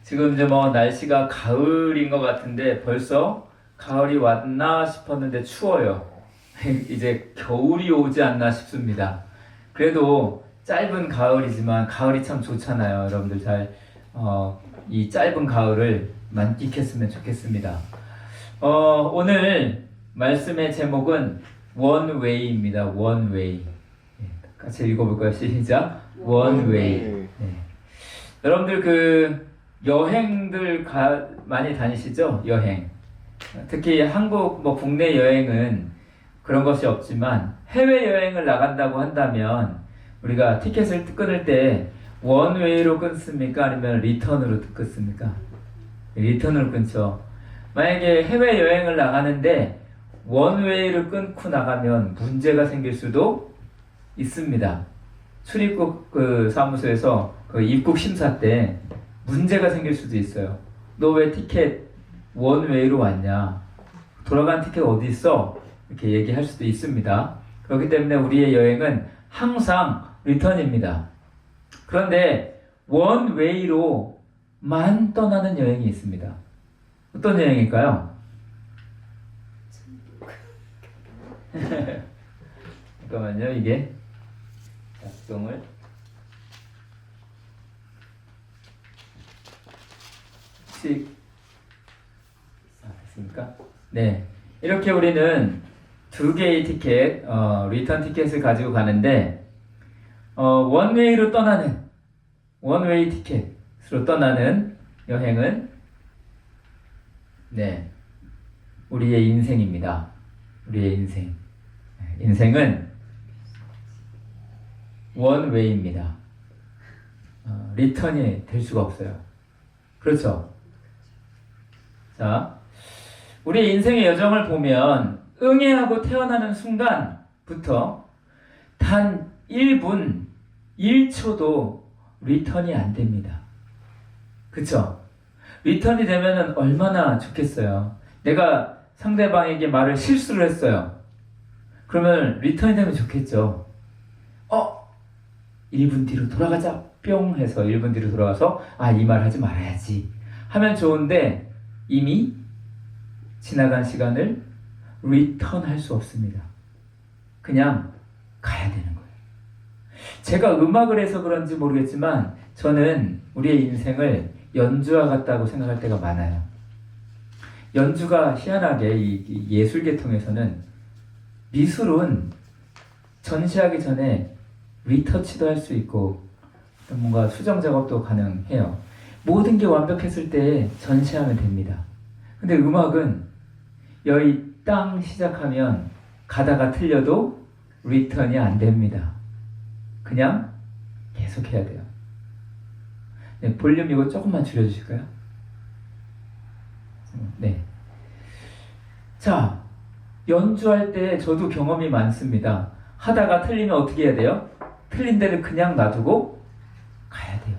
지금 이제 뭐 날씨가 가을인 것 같은데 벌써 가을이 왔나 싶었는데 추워요. 이제 겨울이 오지 않나 싶습니다. 그래도 짧은 가을이지만 가을이 참 좋잖아요. 여러분들 이 짧은 가을을 만끽했으면 좋겠습니다. 오늘 말씀의 제목은 원웨이입니다. 원웨이. 같이 읽어볼까요? 시작. 원웨이. 네. 여러분들 여행들 많이 다니시죠? 여행. 특히 한국 국내 여행은 그런 것이 없지만 해외 여행을 나간다고 한다면 우리가 티켓을 끊을 때 원웨이로 끊습니까? 아니면 리턴으로 끊습니까? 리턴으로 끊죠. 만약에 해외 여행을 나가는데 원웨이를 끊고 나가면 문제가 생길 수도 있습니다. 출입국 사무소에서 입국 심사 때 문제가 생길 수도 있어요. 너 왜 티켓 원웨이로 왔냐? 돌아간 티켓 어디 있어? 이렇게 얘기할 수도 있습니다. 그렇기 때문에 우리의 여행은 항상 리턴입니다. 그런데 원웨이로만 떠나는 여행이 있습니다. 어떤 여행일까요? 잠깐만요, 이게 작동을 됐습니까? 네, 이렇게 우리는 두 개의 티켓, 리턴 티켓을 가지고 가는데 원웨이로 떠나는 원웨이 티켓으로 떠나는 여행은 우리의 인생입니다. 우리의 인생. 인생은 원웨이입니다. 리턴이 될 수가 없어요. 그렇죠? 자, 우리의 인생의 여정을 보면 응애하고 태어나는 순간부터 단 1분, 1초도 리턴이 안 됩니다. 그쵸? 리턴이 되면 얼마나 좋겠어요. 내가 상대방에게 말을 실수를 했어요. 그러면 리턴이 되면 좋겠죠. 1분 뒤로 돌아가자. 뿅 해서 1분 뒤로 돌아가서 이 말 하지 말아야지 하면 좋은데 이미 지나간 시간을 리턴할 수 없습니다. 그냥 가야 되는 거예요. 제가 음악을 해서 그런지 모르겠지만 저는 우리의 인생을 연주와 같다고 생각할 때가 많아요. 연주가 희한하게 이 예술 계통에서는 미술은 전시하기 전에 리터치도 할 수 있고 뭔가 수정 작업도 가능해요. 모든 게 완벽했을 때 전시하면 됩니다. 근데 음악은 여기 땅 시작하면 가다가 틀려도 리턴이 안 됩니다. 그냥 계속 해야 돼요. 네, 볼륨 이거 조금만 줄여주실까요? 네. 자, 연주할 때 저도 경험이 많습니다. 하다가 틀리면 어떻게 해야 돼요? 틀린 데를 그냥 놔두고 가야 돼요.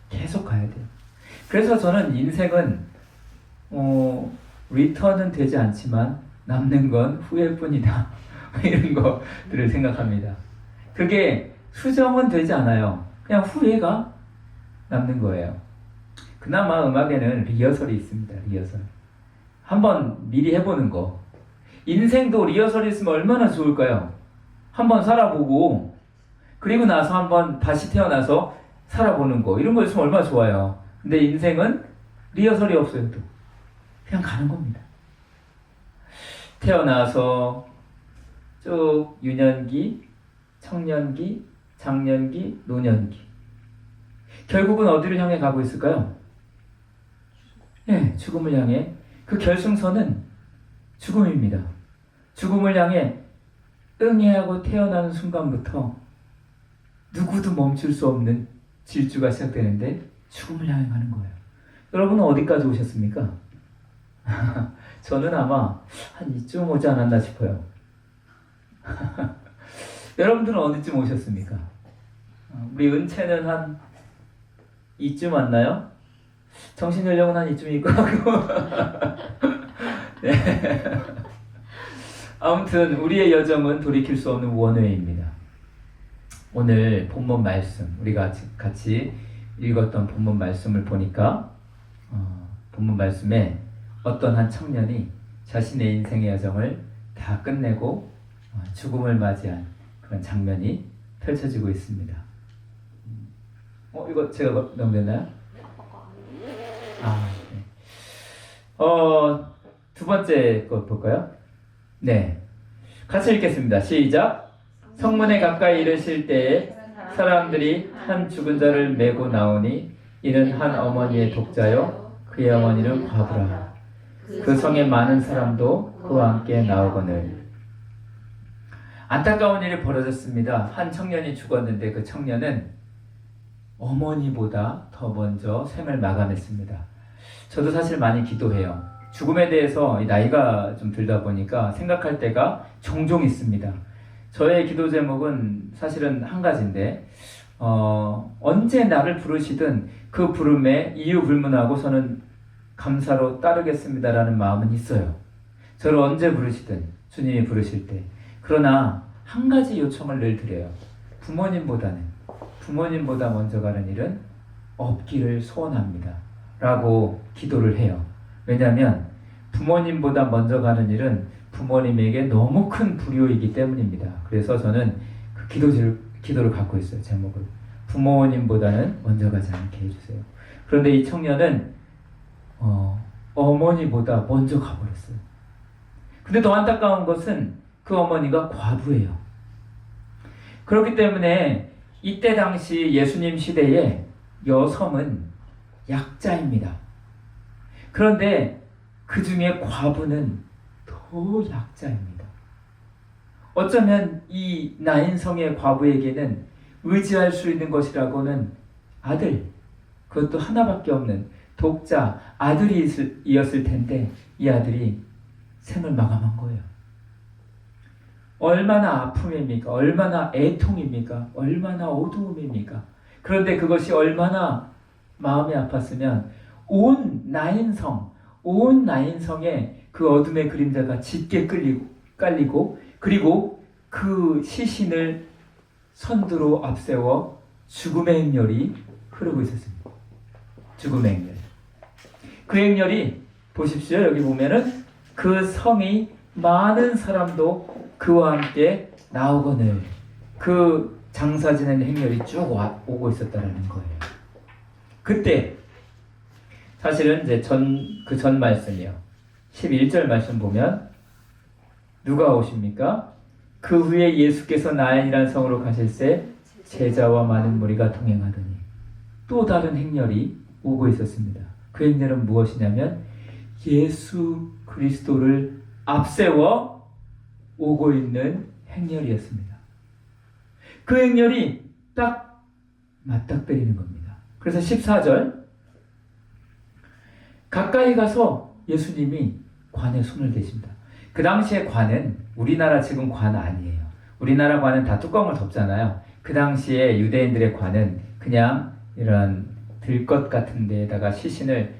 계속 가야 돼요. 그래서 저는 인생은 리턴은 되지 않지만 남는 건 후회일 뿐이다. 이런 것들을 생각합니다. 그게 수정은 되지 않아요. 그냥 후회가 남는 거예요. 그나마 음악에는 리허설이 있습니다. 리허설. 한번 미리 해보는 거. 인생도 리허설이 있으면 얼마나 좋을까요? 한번 살아보고 그리고 나서 한번 다시 태어나서 살아보는 거. 이런 거 있으면 얼마나 좋아요. 근데 인생은 리허설이 없어요. 또. 그냥 가는 겁니다. 태어나서 쭉 유년기, 청년기, 장년기, 노년기. 결국은 어디를 향해 가고 있을까요? 죽음을 향해. 그 결승선은 죽음입니다. 죽음을 향해 응애하고 태어나는 순간부터 누구도 멈출 수 없는 질주가 시작되는데 죽음을 향해 가는 거예요. 여러분은 어디까지 오셨습니까? 저는 아마 한 이쯤 오지 않았나 싶어요. 여러분들은 어디쯤 오셨습니까? 우리 은채는 한 이쯤 왔나요? 정신연령은 한 이쯤일 것 같고. 네. 아무튼 우리의 여정은 돌이킬 수 없는 원웨이입니다. 오늘 본문 말씀, 우리가 같이 읽었던 본문 말씀을 보니까 본문 말씀에 어떤 한 청년이 자신의 인생의 여정을 다 끝내고 죽음을 맞이한 그런 장면이 펼쳐지고 있습니다. 이거 제가 명됐나요? 네. 두 번째 거 볼까요? 네. 같이 읽겠습니다. 시작. 성문에 가까이 이르실 때에 사람들이 한 죽은 자를 메고 나오니 이는 한 어머니의 독자요 그의 어머니는 과부라. 그 성에 많은 사람도 그와 함께 나오거늘. 안타까운 일이 벌어졌습니다. 한 청년이 죽었는데 그 청년은 어머니보다 더 먼저 생을 마감했습니다. 저도 사실 많이 기도해요. 죽음에 대해서 나이가 좀 들다 보니까 생각할 때가 종종 있습니다. 저의 기도 제목은 사실은 한 가지인데 언제 나를 부르시든 그 부름에 이유 불문하고 저는 감사로 따르겠습니다라는 마음은 있어요. 저를 언제 부르시든 주님이 부르실 때. 그러나 한 가지 요청을 늘 드려요. 부모님보다 먼저 가는 일은 없기를 소원합니다. 라고 기도를 해요. 왜냐하면 부모님보다 먼저 가는 일은 부모님에게 너무 큰 불효이기 때문입니다. 그래서 저는 그 기도를 갖고 있어요. 제목을. 부모님보다는 먼저 가지 않게 해주세요. 그런데 이 청년은 어머니보다 먼저 가버렸어요. 근데 더 안타까운 것은 그 어머니가 과부예요. 그렇기 때문에 이때 당시 예수님 시대에 여성은 약자입니다. 그런데 그 중에 과부는 더 약자입니다. 어쩌면 이 나인성의 과부에게는 의지할 수 있는 것이라고는 아들, 그것도 하나밖에 없는 독자 아들이 이었을 텐데 이 아들이 생을 마감한 거예요. 얼마나 아픔입니까? 얼마나 애통입니까? 얼마나 어두움입니까? 그런데 그것이 얼마나 마음이 아팠으면 온 나인성에 그 어둠의 그림자가 짙게 깔리고 그리고 그 시신을 선두로 앞세워 죽음의 행렬이 흐르고 있었습니다. 죽음의 행렬. 그 행렬이 보십시오. 여기 보면은 그 성이 많은 사람도 그와 함께 나오거늘 그 장사 지내는 행렬이 쭉 오고 있었다는 거예요. 그때 사실은 이제 전 말씀이요. 11절 말씀 보면 누가 오십니까? 그 후에 예수께서 나인이라는 성으로 가실새 제자와 많은 무리가 동행하더니 또 다른 행렬이 오고 있었습니다. 그 행렬은 무엇이냐면 예수 그리스도를 앞세워 오고 있는 행렬이었습니다. 그 행렬이 딱 맞닥뜨리는 겁니다. 그래서 14절 가까이 가서 예수님이 관에 손을 대십니다. 그 당시에 관은 우리나라 지금 관 아니에요. 우리나라 관은 다 뚜껑을 덮잖아요. 그 당시에 유대인들의 관은 그냥 이런 들것 같은 데에다가 시신을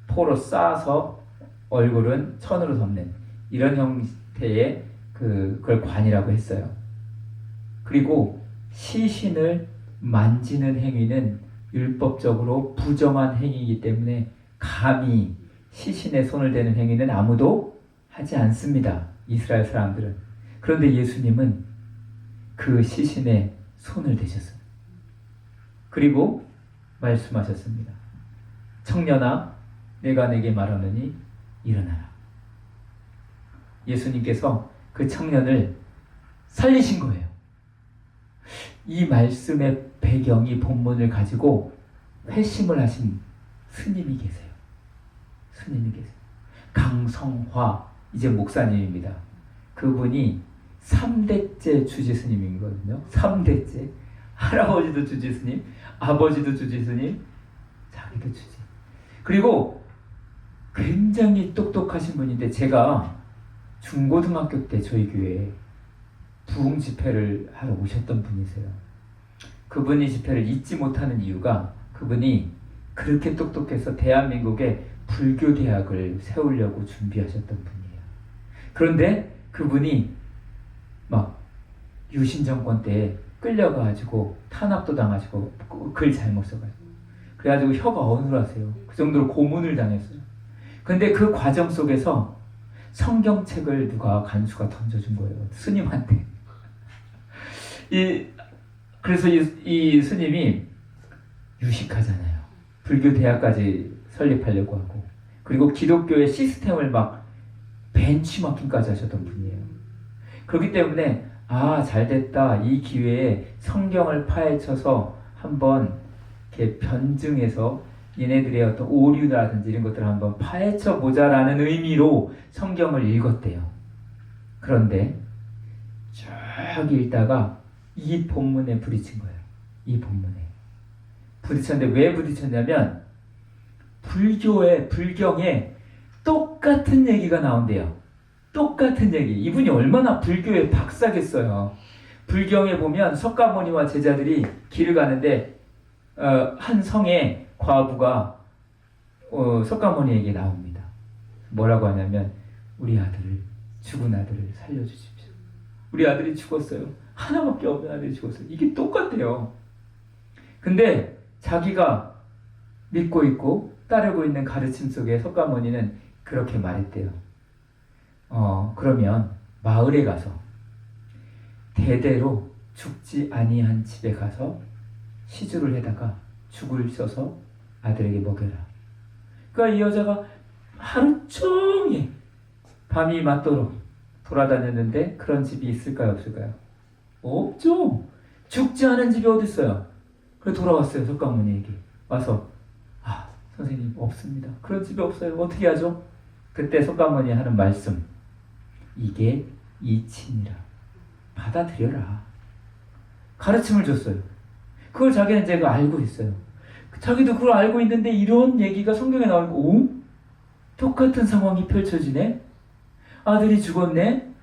포로 쌓아서 얼굴은 천으로 덮는 이런 형태의 그걸 관이라고 했어요. 그리고 시신을 만지는 행위는 율법적으로 부정한 행위이기 때문에 감히 시신에 손을 대는 행위는 아무도 하지 않습니다. 이스라엘 사람들은. 그런데 예수님은 그 시신에 손을 대셨어요. 그리고 말씀하셨습니다. 청년아, 내가 내게 말하노니 일어나라. 예수님께서 그 청년을 살리신 거예요. 이 말씀의 배경이 본문을 가지고 회심을 하신 스님이 계세요. 강성화 이제 목사님입니다. 그분이 3대째 주지스님이거든요. 3대째. 할아버지도 주지스님, 아버지도 주지스님, 자기도 주지. 그리고 굉장히 똑똑하신 분인데 제가 중고등학교 때 저희 교회에 부흥 집회를 하러 오셨던 분이세요. 그분이 집회를 잊지 못하는 이유가 그분이 그렇게 똑똑해서 대한민국에 불교 대학을 세우려고 준비하셨던 분이에요. 그런데 그분이 막 유신 정권 때 끌려가지고 탄압도 당하시고 글 잘못 써가지고 그래가지고 혀가 어눌하세요. 그 정도로 고문을 당했어요. 근데 그 과정 속에서 성경책을 누가 간수가 던져준 거예요. 스님한테. 그래서 이 스님이 유식하잖아요. 불교 대학까지 설립하려고 하고, 그리고 기독교의 시스템을 막 벤치마킹까지 하셨던 분이에요. 그렇기 때문에 잘됐다. 이 기회에 성경을 파헤쳐서 한번 이렇게 변증해서 얘네들의 어떤 오류라든지 이런 것들을 한번 파헤쳐 보자라는 의미로 성경을 읽었대요. 그런데 쭉 읽다가 이 본문에 부딪힌 거예요. 이 본문에 부딪혔는데 왜 부딪혔냐면 불경에 똑같은 얘기가 나온대요. 똑같은 얘기. 이분이 얼마나 불교의 박사겠어요. 불경에 보면 석가모니와 제자들이 길을 가는데 한 성의 과부가 석가모니에게 나옵니다. 뭐라고 하냐면 우리 아들을, 죽은 아들을 살려주십시오. 우리 아들이 죽었어요. 하나밖에 없는 아들이 죽었어요. 이게 똑같아요. 근데 자기가 믿고 있고 따르고 있는 가르침 속에 석가모니는 그렇게 말했대요. 그러면 마을에 가서 대대로 죽지 아니한 집에 가서 시주를 해다가 죽을 써서 아들에게 먹여라. 그러니까 이 여자가 하루 종일 밤이 맞도록 돌아다녔는데 그런 집이 있을까요, 없을까요? 없죠. 죽지 않은 집이 어디 있어요? 그래서 돌아왔어요. 석가모니에게 와서 선생님 없습니다. 그런 집이 없어요. 어떻게 하죠? 그때 석가모니 하는 말씀, 이게 이친이라 받아들여라. 가르침을 줬어요. 그걸 자기는 이제 알고 있어요. 자기도 그걸 알고 있는데 이런 얘기가 성경에 나오고 똑같은 상황이 펼쳐지네. 아들이 죽었네.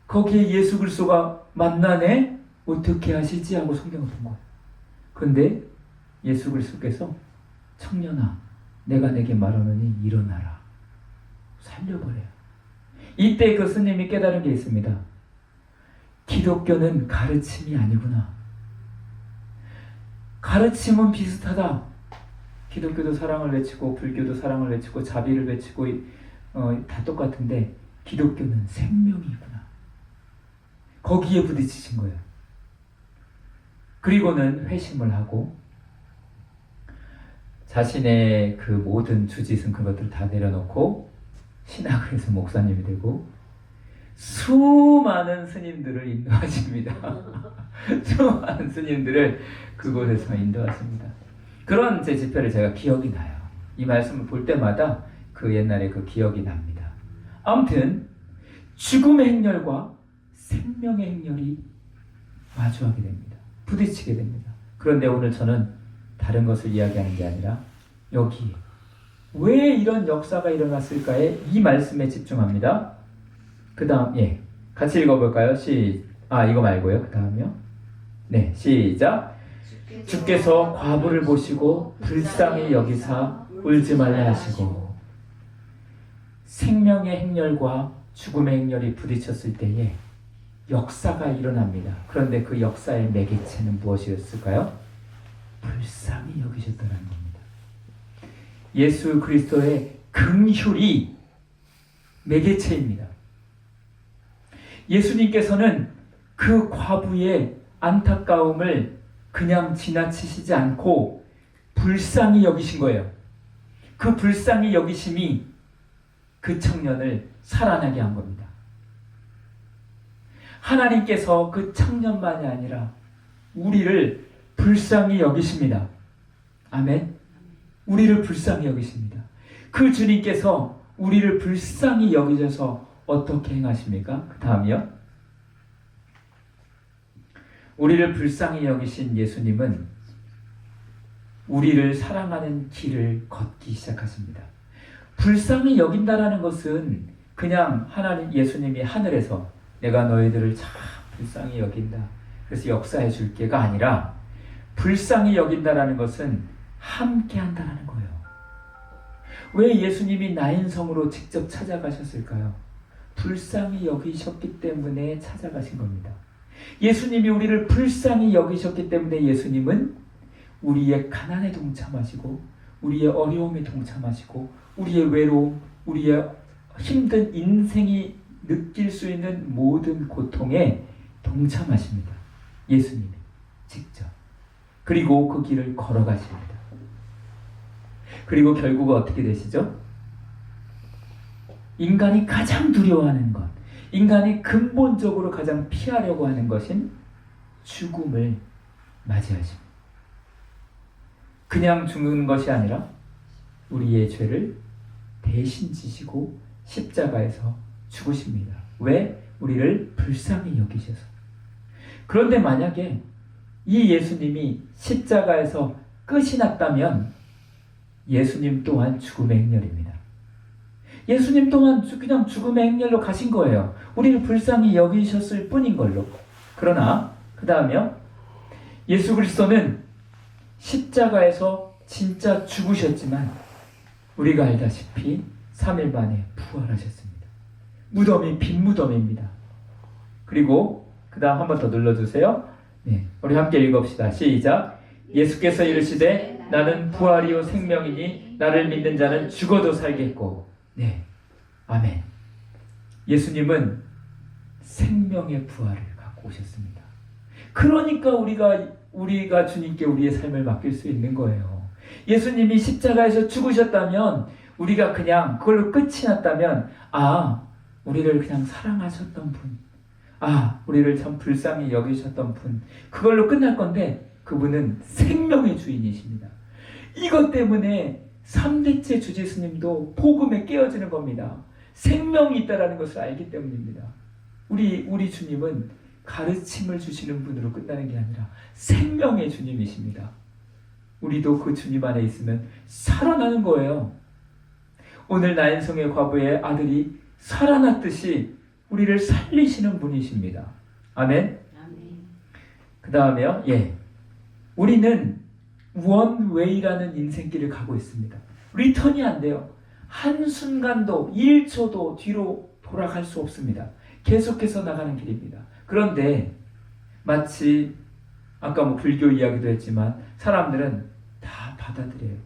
거기에 예수 그리스도가 만나네. 어떻게 하시지 하고 성경을 본 거예요. 그런데 예수 그리스도께서 청년아 내가 내게 말하노니 일어나라. 살려버려요. 이때 그 스님이 깨달은 게 있습니다. 기독교는 가르침이 아니구나. 가르침은 비슷하다. 기독교도 사랑을 외치고 불교도 사랑을 외치고 자비를 외치고 다 똑같은데 기독교는 생명이구나. 거기에 부딪히신 거예요. 그리고는 회심을 하고 자신의 그 모든 주짓은 그것들 다 내려놓고 신학을 해서 목사님이 되고 수많은 스님들을 인도하십니다. 수많은 스님들을 그곳에서 인도하십니다. 그런 제 집회를 제가 기억이 나요. 이 말씀을 볼 때마다 그 옛날에 그 기억이 납니다. 아무튼 죽음의 행렬과 생명의 행렬이 마주하게 됩니다. 부딪히게 됩니다. 그런데 오늘 저는 다른 것을 이야기하는 게 아니라 여기 왜 이런 역사가 일어났을까에 이 말씀에 집중합니다. 그 다음 같이 읽어볼까요? 이거 말고요. 그 다음요. 네, 시작. 주께서 과부를 보시고 불쌍히 여기사 울지 말라 하시고. 생명의 행렬과 죽음의 행렬이 부딪혔을 때에 역사가 일어납니다. 그런데 그 역사의 매개체는 무엇이었을까요? 불쌍히 여기셨다는 겁니다. 예수 그리스도의 긍휼이 매개체입니다. 예수님께서는 그 과부의 안타까움을 그냥 지나치시지 않고 불쌍히 여기신 거예요. 그 불쌍히 여기심이 그 청년을 살아나게 한 겁니다. 하나님께서 그 청년만이 아니라 우리를 불쌍히 여기십니다. 아멘. 우리를 불쌍히 여기십니다. 그 주님께서 우리를 불쌍히 여기셔서 어떻게 행하십니까? 그 다음이요. 우리를 불쌍히 여기신 예수님은 우리를 사랑하는 길을 걷기 시작하십니다. 불쌍히 여긴다라는 것은 그냥 하나님 예수님이 하늘에서 내가 너희들을 참 불쌍히 여긴다. 그래서 역사해 줄게가 아니라 불쌍히 여긴다라는 것은 함께 한다라는 거예요. 왜 예수님이 나인성으로 직접 찾아가셨을까요? 불쌍히 여기셨기 때문에 찾아가신 겁니다. 예수님이 우리를 불쌍히 여기셨기 때문에 예수님은 우리의 가난에 동참하시고 우리의 어려움에 동참하시고 우리의 외로움, 우리의 힘든 인생이 느낄 수 있는 모든 고통에 동참하십니다. 예수님이 직접. 그리고 그 길을 걸어가십니다. 그리고 결국 어떻게 되시죠? 인간이 가장 두려워하는 것, 인간이 근본적으로 가장 피하려고 하는 것인 죽음을 맞이하십니다. 그냥 죽는 것이 아니라 우리의 죄를 대신 지시고 십자가에서 죽으십니다. 왜? 우리를 불쌍히 여기셔서. 그런데 만약에 이 예수님이 십자가에서 끝이 났다면 예수님 또한 죽음의 행렬입니다. 예수님 또한 그냥 죽음의 행렬로 가신 거예요. 우리를 불쌍히 여기셨을 뿐인 걸로. 그러나 그 다음에 예수 그리스도는 십자가에서 진짜 죽으셨지만 우리가 알다시피 3일 만에 부활하셨습니다. 무덤이 빈 무덤입니다. 그리고 그 다음 한 번 더 눌러주세요. 네, 우리 함께 읽읍시다. 시작. 예수께서 이르시되 나는 부활이요 생명이니 나를 믿는 자는 죽어도 살겠고. 네, 아멘. 예수님은 생명의 부활을 갖고 오셨습니다. 그러니까 우리가 주님께 우리의 삶을 맡길 수 있는 거예요. 예수님이 십자가에서 죽으셨다면 우리가 그냥 그걸로 끝이 났다면 우리를 그냥 사랑하셨던 분, 우리를 참 불쌍히 여기셨던 분, 그걸로 끝날 건데 그분은 생명의 주인이십니다. 이것 때문에 3대째 주제스님도 복음에 깨어지는 겁니다. 생명이 있다는 것을 알기 때문입니다. 우리 주님은 가르침을 주시는 분으로 끝나는 게 아니라 생명의 주님이십니다. 우리도 그 주님 안에 있으면 살아나는 거예요. 오늘 나인성의 과부의 아들이 살아났듯이 우리를 살리시는 분이십니다. 아멘. 그 다음에요. 우리는 원웨이라는 인생길을 가고 있습니다. 리턴이 안 돼요. 한순간도 1초도 뒤로 돌아갈 수 없습니다. 계속해서 나가는 길입니다. 그런데 마치 아까 불교 이야기도 했지만 사람들은 다 받아들여요.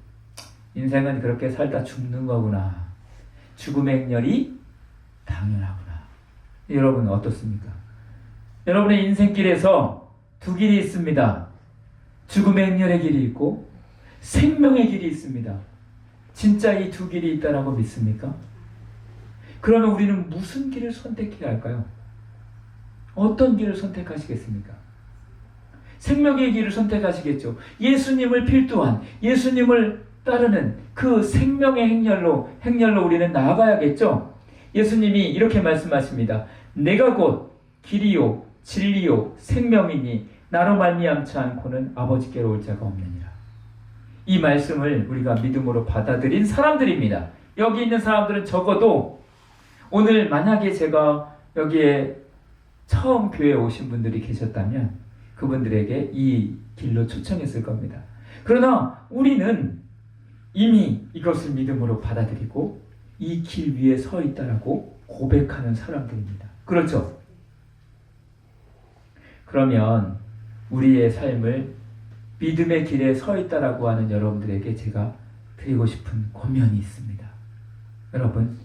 인생은 그렇게 살다 죽는 거구나. 죽음의 행렬이 당연하구나. 여러분은 어떻습니까? 여러분의 인생길에서 두 길이 있습니다. 죽음의 행렬의 길이 있고 생명의 길이 있습니다. 진짜 이 두 길이 있다라고 믿습니까? 그러면 우리는 무슨 길을 선택해야 할까요? 어떤 길을 선택하시겠습니까? 생명의 길을 선택하시겠죠. 예수님을 필두한, 예수님을 따르는 그 생명의 행렬로 우리는 나아가야겠죠. 예수님이 이렇게 말씀하십니다. 내가 곧 길이요 진리요 생명이니 나로 말미암지 않고는 아버지께로 올 자가 없느니라. 이 말씀을 우리가 믿음으로 받아들인 사람들입니다. 여기 있는 사람들은 적어도 오늘 만약에 제가 여기에 처음 교회에 오신 분들이 계셨다면 그분들에게 이 길로 초청했을 겁니다. 그러나 우리는 이미 이것을 믿음으로 받아들이고 이 길 위에 서 있다라고 고백하는 사람들입니다. 그렇죠? 그러면 우리의 삶을 믿음의 길에 서 있다라고 하는 여러분들에게 제가 드리고 싶은 권면이 있습니다. 여러분,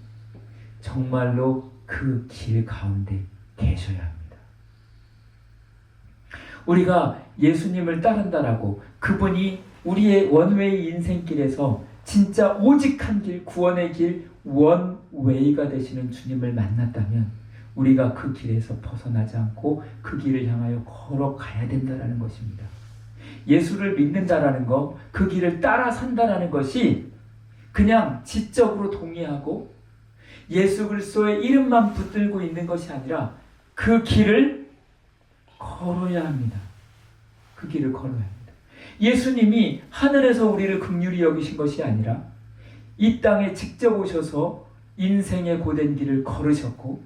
정말로 그 길 가운데 계셔야 합니다. 우리가 예수님을 따른다라고 그분이 우리의 원웨이 인생길에서 진짜 오직한 길, 구원의 길, 원웨이가 되시는 주님을 만났다면 우리가 그 길에서 벗어나지 않고 그 길을 향하여 걸어가야 된다는 것입니다. 예수를 믿는다라는 것, 그 길을 따라 산다라는 것이 그냥 지적으로 동의하고 예수 그리스도의 이름만 붙들고 있는 것이 아니라 그 길을 걸어야 합니다. 그 길을 걸어야 합니다. 예수님이 하늘에서 우리를 긍휼히 여기신 것이 아니라 이 땅에 직접 오셔서 인생의 고된 길을 걸으셨고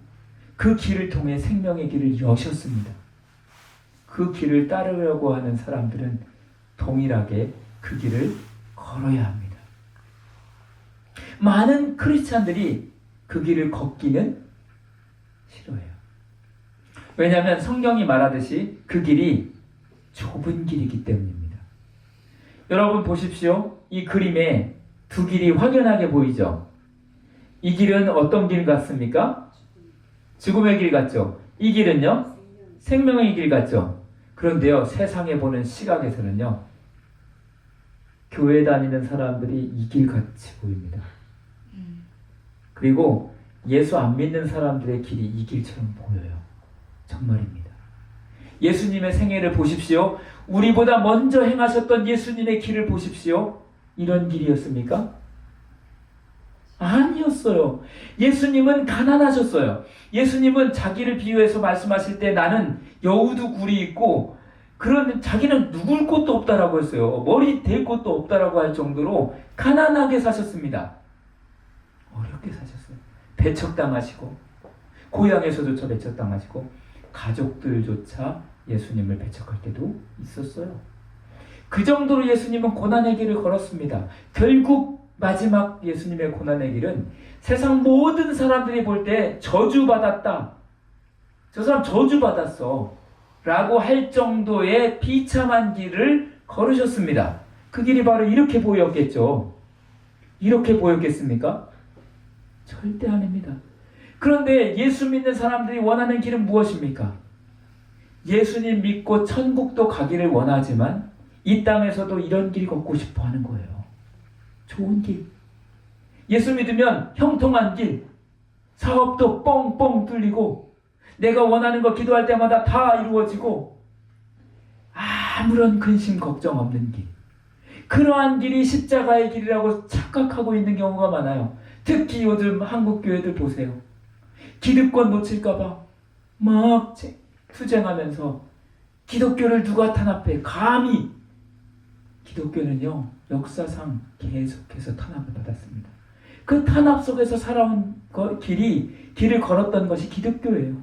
그 길을 통해 생명의 길을 여셨습니다. 그 길을 따르려고 하는 사람들은 동일하게 그 길을 걸어야 합니다. 많은 크리스찬들이 그 길을 걷기는 싫어해요. 왜냐하면 성경이 말하듯이 그 길이 좁은 길이기 때문입니다. 여러분 보십시오. 이 그림에 두 길이 확연하게 보이죠? 이 길은 어떤 길 같습니까? 죽음의 길 같죠? 이 길은요? 생명의 길 같죠? 그런데요, 세상에 보는 시각에서는요, 교회 다니는 사람들이 이 길 같이 보입니다. 그리고 예수 안 믿는 사람들의 길이 이 길처럼 보여요. 정말입니다. 예수님의 생애를 보십시오. 우리보다 먼저 행하셨던 예수님의 길을 보십시오. 이런 길이었습니까? 아니었어요. 예수님은 가난하셨어요. 예수님은 자기를 비유해서 말씀하실 때 나는 여우도 굴이 있고 그런 자기는 누굴 곳도 없다라고 했어요. 머리 댈 곳도 없다라고 할 정도로 가난하게 사셨습니다. 어렵게 사셨어요. 배척당하시고 고향에서조차 배척당하시고 가족들조차 예수님을 배척할 때도 있었어요. 그 정도로 예수님은 고난의 길을 걸었습니다. 결국 마지막 예수님의 고난의 길은 세상 모든 사람들이 볼 때 저주받았다. 저 사람 저주받았어. 라고 할 정도의 비참한 길을 걸으셨습니다. 그 길이 바로 이렇게 보였겠죠. 이렇게 보였겠습니까? 절대 아닙니다. 그런데 예수 믿는 사람들이 원하는 길은 무엇입니까? 예수님 믿고 천국도 가기를 원하지만 이 땅에서도 이런 길 걷고 싶어 하는 거예요. 좋은 길. 예수 믿으면 형통한 길. 사업도 뻥뻥 뚫리고 내가 원하는 거 기도할 때마다 다 이루어지고 아무런 근심 걱정 없는 길. 그러한 길이 십자가의 길이라고 착각하고 있는 경우가 많아요. 특히 요즘 한국 교회들 보세요. 기득권 놓칠까봐 막 투쟁하면서 기독교를 누가 탄압해? 감히! 기독교는요, 역사상 계속해서 탄압을 받았습니다. 그 탄압 속에서 살아온 길을 걸었던 것이 기독교예요.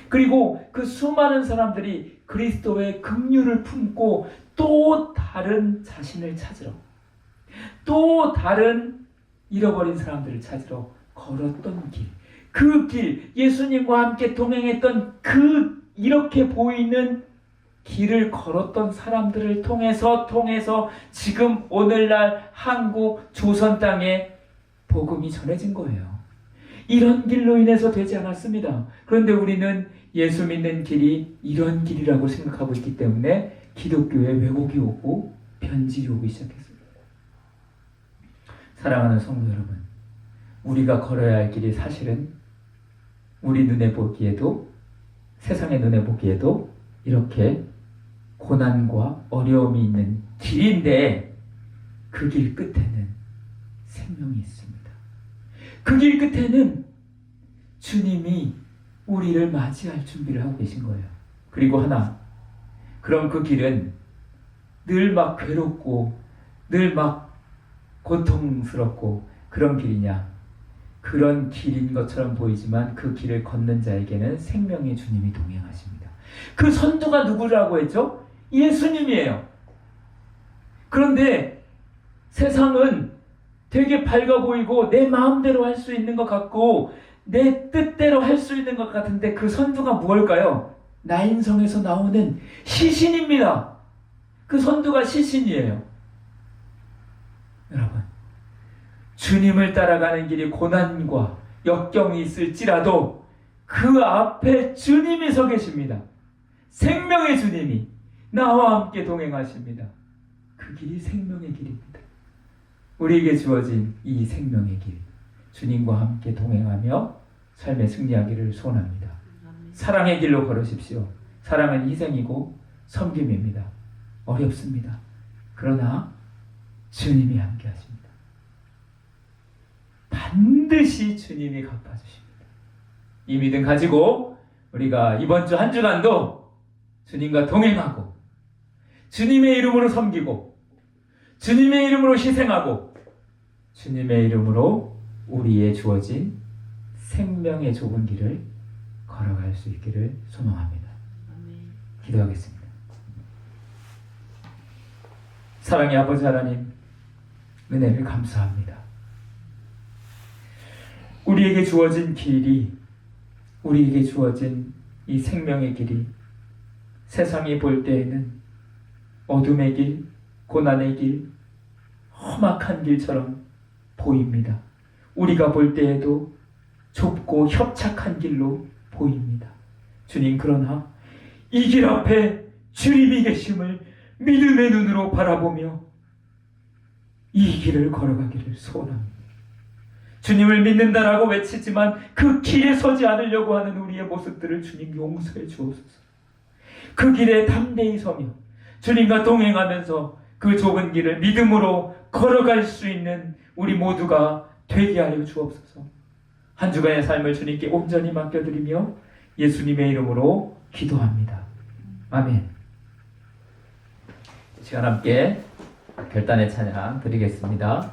그리고 그 수많은 사람들이 그리스도의 긍휼을 품고 또 다른 자신을 찾으러, 또 다른 잃어버린 사람들을 찾으러 걸었던 길. 그 길, 예수님과 함께 동행했던 그 이렇게 보이는 길을 걸었던 사람들을 통해서 지금 오늘날 한국 조선 땅에 복음이 전해진 거예요. 이런 길로 인해서 되지 않았습니다. 그런데 우리는 예수 믿는 길이 이런 길이라고 생각하고 있기 때문에 기독교에 왜곡이 오고 변질이 오기 시작했습니다. 사랑하는 성도 여러분, 우리가 걸어야 할 길이 사실은 우리 눈에 보기에도 세상의 눈에 보기에도 이렇게 고난과 어려움이 있는 길인데 그 길 끝에는 생명이 있습니다. 그 길 끝에는 주님이 우리를 맞이할 준비를 하고 계신 거예요. 그리고 하나, 그럼 그 길은 늘 막 괴롭고 늘 막 고통스럽고 그런 길이냐? 그런 길인 것처럼 보이지만 그 길을 걷는 자에게는 생명의 주님이 동행하십니다. 그 선두가 누구라고 했죠? 예수님이에요. 그런데 세상은 되게 밝아 보이고 내 마음대로 할 수 있는 것 같고 내 뜻대로 할 수 있는 것 같은데 그 선두가 무엇일까요? 나인성에서 나오는 시신입니다. 그 선두가 시신이에요. 여러분, 주님을 따라가는 길이 고난과 역경이 있을지라도 그 앞에 주님이 서 계십니다. 생명의 주님이 나와 함께 동행하십니다. 그 길이 생명의 길입니다. 우리에게 주어진 이 생명의 길, 주님과 함께 동행하며 삶에 승리하기를 소원합니다. 사랑의 길로 걸으십시오. 사랑은 희생이고 섬김입니다. 어렵습니다. 그러나 주님이 함께 하십니다. 반드시 주님이 갚아주십니다. 이 믿음 가지고 우리가 이번 주 한 주간도 주님과 동행하고 주님의 이름으로 섬기고 주님의 이름으로 희생하고 주님의 이름으로 우리의 주어진 생명의 좁은 길을 걸어갈 수 있기를 소망합니다. 기도하겠습니다. 사랑의 아버지 하나님, 은혜를 감사합니다. 우리에게 주어진 길이, 우리에게 주어진 이 생명의 길이 세상이 볼 때에는 어둠의 길, 고난의 길, 험악한 길처럼 보입니다. 우리가 볼 때에도 좁고 협착한 길로 보입니다. 주님, 그러나 이 길 앞에 주님이 계심을 믿음의 눈으로 바라보며 이 길을 걸어가기를 소원합니다. 주님을 믿는다라고 외치지만 그 길에 서지 않으려고 하는 우리의 모습들을 주님 용서해 주옵소서. 그 길에 담대히 서며 주님과 동행하면서 그 좁은 길을 믿음으로 걸어갈 수 있는 우리 모두가 되게 하여 주옵소서. 한 주간의 삶을 주님께 온전히 맡겨드리며 예수님의 이름으로 기도합니다. 아멘. 이 시간 함께 결단의 찬양 드리겠습니다.